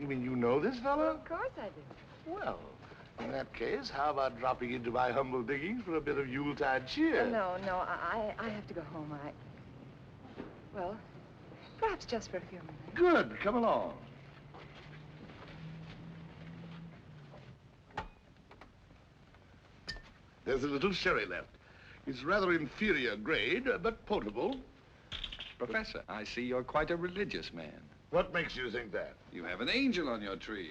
You mean you know this fellow? Of course I do. Well, in that case, how about dropping into my humble diggings for a bit of Yuletide cheer? No, I have to go home. Well, perhaps just for a few minutes. Good. Come along. There's a little sherry left. It's rather inferior grade, but potable. Professor, I see you're quite a religious man. What makes you think that? You have an angel on your tree.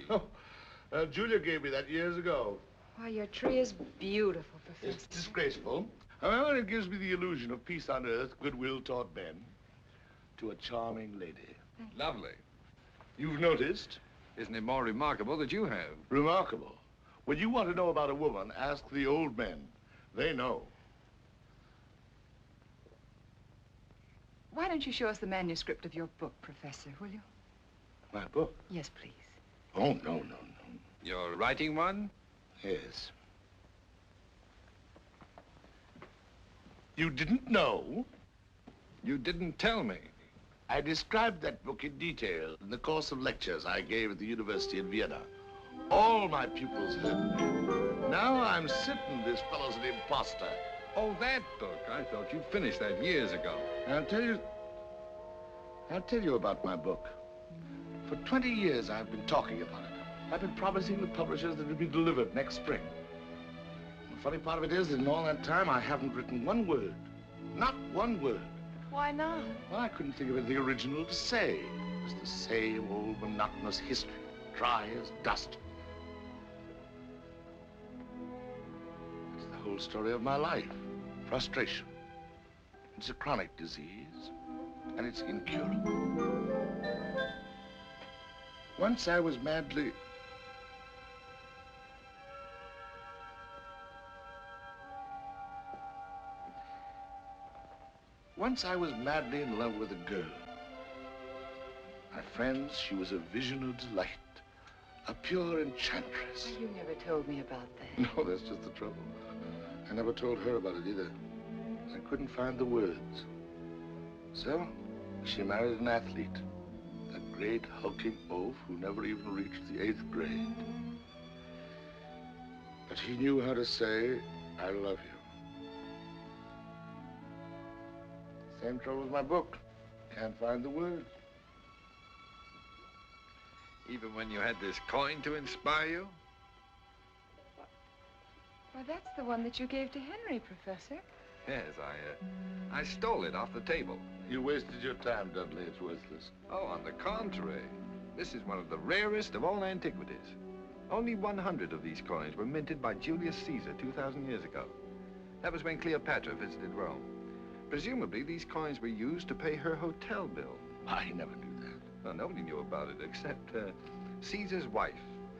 Oh, Julia gave me that years ago. Why, your tree is beautiful, Professor. It's disgraceful. However, it gives me the illusion of peace on earth, goodwill toward men, to a charming lady. Lovely. You've noticed? Isn't it more remarkable that you have? Remarkable. When you want to know about a woman, ask the old men. They know. Why don't you show us the manuscript of your book, Professor, will you? My book? Yes, please. Oh, no. You're writing one? Yes. You didn't know? You didn't tell me. I described that book in detail in the course of lectures I gave at the university in Vienna. All my pupils heard me. Now I'm certain this fellow's an imposter. Oh, that book. I thought you'd finished that years ago. I'll tell you about my book. For 20 years, I've been talking about it. I've been promising the publishers that it'll be delivered next spring. The funny part of it is that in all that time, I haven't written one word. Not one word. Why not? Well, I couldn't think of anything original to say. It was the same old monotonous history, dry as dust. It's the whole story of my life. Frustration. It's a chronic disease, and it's incurable. Once I was madly... Once I was madly in love with a girl. My friends, she was a vision of delight, a pure enchantress. Well, you never told me about that. No, that's just the trouble. I never told her about it either. I couldn't find the words. So, she married an athlete, a great hulking oaf who never even reached the 8th grade. But he knew how to say, I love you. Same trouble with my book. Can't find the words. Even when you had this coin to inspire you? Well, that's the one that you gave to Henry, Professor. Yes, I stole it off the table. You wasted your time, Dudley. It's worthless. Oh, on the contrary. This is one of the rarest of all antiquities. Only 100 of these coins were minted by Julius Caesar 2,000 years ago. That was when Cleopatra visited Rome. Presumably, these coins were used to pay her hotel bill. I never knew that. Well, nobody knew about it except Caesar's wife.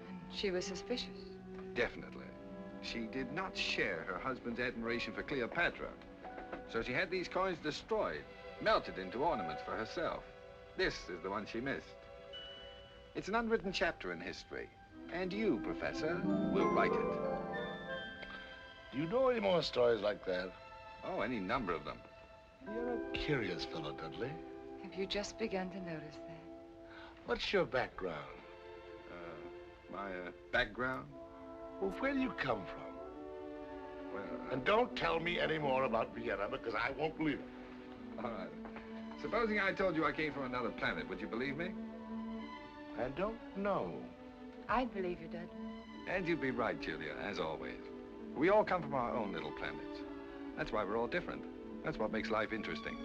And she was suspicious. Definitely. She did not share her husband's admiration for Cleopatra. So she had these coins destroyed, melted into ornaments for herself. This is the one she missed. It's an unwritten chapter in history. And you, Professor, will write it. Do you know any more stories like that? Oh, any number of them. You're a curious fellow, Dudley. Have you just begun to notice that? What's your background? My background? Well, where do you come from? Well, And don't tell me any more about Vienna, because I won't believe it. all right. Supposing I told you I came from another planet, would you believe me? I don't know. I'd believe you, Dudley. And you'd be right, Julia, as always. We all come from our own little planets. That's why we're all different. That's what makes life interesting.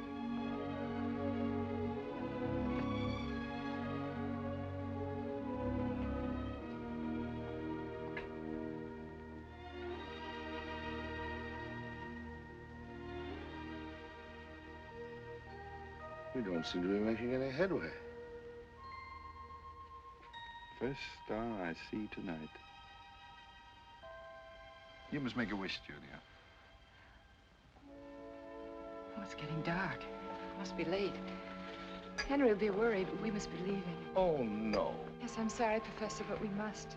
We don't seem to be making any headway. First star I see tonight. You must make a wish, Julia. Oh, it's getting dark. Must be late. Henry will be worried, but we must be leaving. Oh, no. Yes, I'm sorry, Professor, but we must.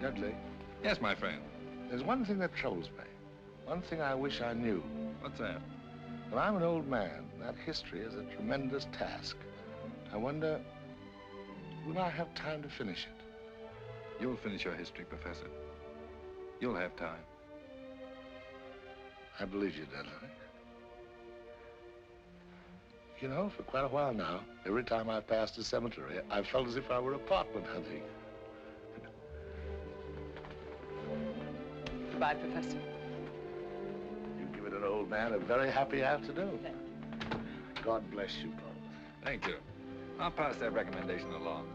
Dudley, Yes, my friend. there's one thing that troubles me. One thing I wish I knew. What's that? When I'm an old man, that history is a tremendous task. I wonder, when I have time to finish it. You'll finish your history, Professor. You'll have time. I believe you, Denley. You know, for quite a while now, every time I've passed a cemetery, I've felt as if I were apartment hunting. Goodbye, Professor. You've given an old man a very happy afternoon. Thank you. God bless you both. Thank you. I'll pass that recommendation along.